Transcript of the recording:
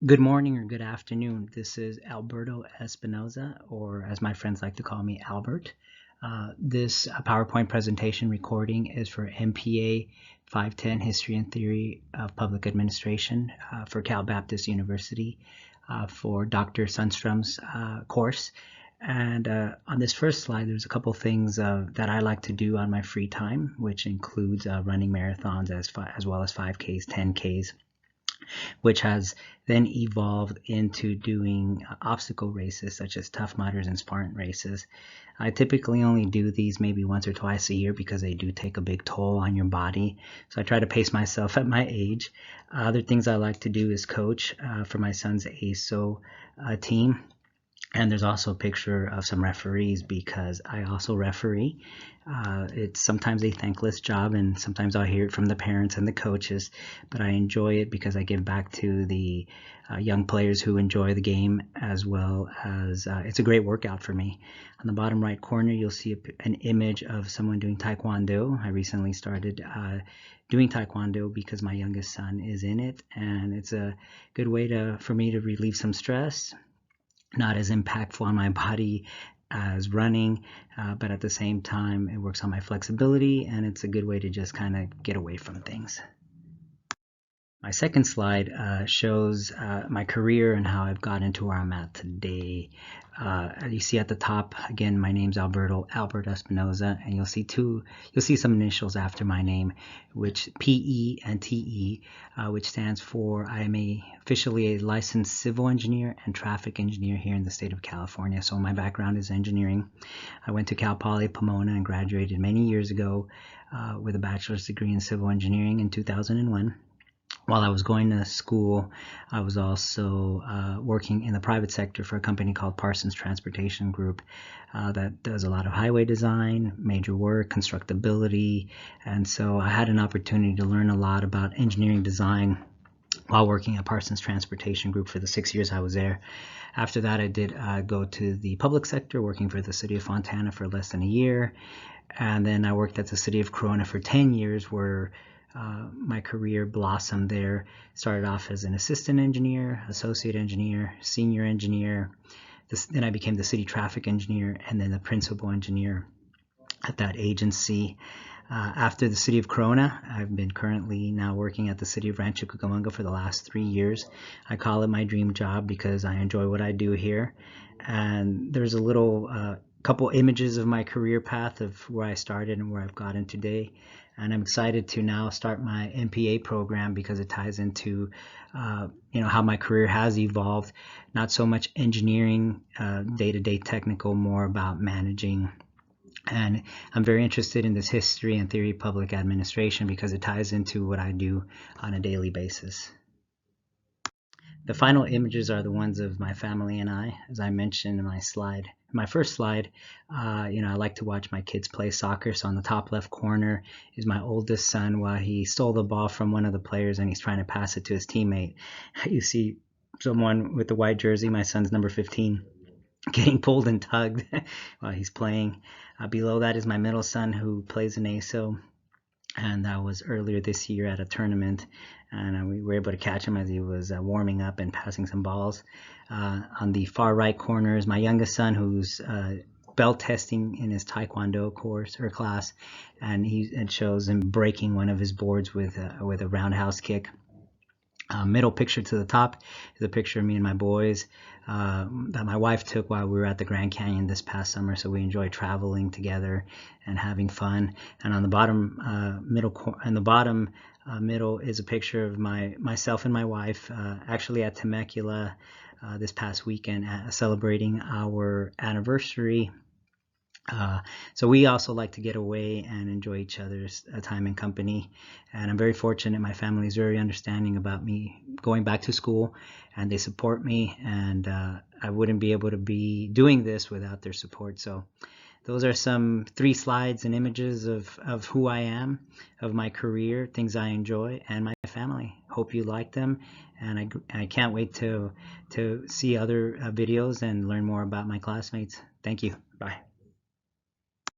Good morning or good afternoon. This is Alberto Espinoza, or as my friends like to call me, Albert. This PowerPoint presentation recording is for MPA 510 History and Theory of Public Administration for Cal Baptist University for Dr. Sundstrom's course. And on this first slide, there's a couple things that I like to do on my free time, which includes running marathons as well as 5Ks, 10Ks, which has then evolved into doing obstacle races such as Tough Mudders and Spartan races. I typically only do these maybe once or twice a year because they do take a big toll on your body. So I try to pace myself at my age. Other things I like to do is coach for my son's ASO team. And there's also a picture of some referees because I also referee. It's sometimes a thankless job, and sometimes I'll hear it from the parents and the coaches, but I enjoy it because I give back to the young players who enjoy the game, as well as it's a great workout for me. On the bottom right corner, you'll see an image of someone doing Taekwondo. I recently started doing Taekwondo because my youngest son is in it, and it's a good way for me to relieve some stress. Not as impactful on my body as running, but at the same time, it works on my flexibility, and it's a good way to just kind of get away from things. My second slide shows my career and how I've gotten to where I'm at today. As you see at the top, again, my name's Albert Espinoza, and you'll see some initials after my name, which PE and TE, which stands for I am officially a licensed civil engineer and traffic engineer here in the state of California. So my background is engineering. I went to Cal Poly Pomona and graduated many years ago with a bachelor's degree in civil engineering in 2001. While I was going to school, I was also working in the private sector for a company called Parsons Transportation Group that does a lot of highway design, major work, constructability, and so I had an opportunity to learn a lot about engineering design while working at Parsons Transportation Group for the 6 years I was there. After that, I did go to the public sector, working for the city of Fontana for less than a year, and then I worked at the city of Corona for 10 years, where my career blossomed there. Started off as an assistant engineer, associate engineer, senior engineer. Then I became the city traffic engineer and then the principal engineer at that agency. After the city of Corona, I've been currently now working at the city of Rancho Cucamonga for the last 3 years. I call it my dream job because I enjoy what I do here. And there's a little couple images of my career path of where I started and where I've gotten today. And I'm excited to now start my MPA program because it ties into how my career has evolved. Not so much engineering, day-to-day technical, more about managing. And I'm very interested in this history and theory of public administration because it ties into what I do on a daily basis. The final images are the ones of my family and I, as I mentioned in my first slide. I like to watch my kids play soccer. So on the top left corner is my oldest son while he stole the ball from one of the players and he's trying to pass it to his teammate. You see someone with the white jersey, my son's number 15, getting pulled and tugged while he's playing. Below that is my middle son who plays an ASO, and that was earlier this year at a tournament, and we were able to catch him as he was warming up and passing some balls. On the far right corner is my youngest son who's belt testing in his Taekwondo course or class, and it shows him breaking one of his boards with a roundhouse kick. Middle picture to the top is a picture of me and my boys that my wife took while we were at the Grand Canyon this past summer. So we enjoy traveling together and having fun. And on the bottom middle is a picture of myself and my wife actually at Temecula this past weekend celebrating our anniversary. So we also like to get away and enjoy each other's time and company. And I'm very fortunate. My family is very understanding about me going back to school, and they support me. And I wouldn't be able to be doing this without their support. So those are some 3 slides and images of who I am, of my career, things I enjoy, and my family. Hope you like them. And I can't wait to see other videos and learn more about my classmates. Thank you. Bye.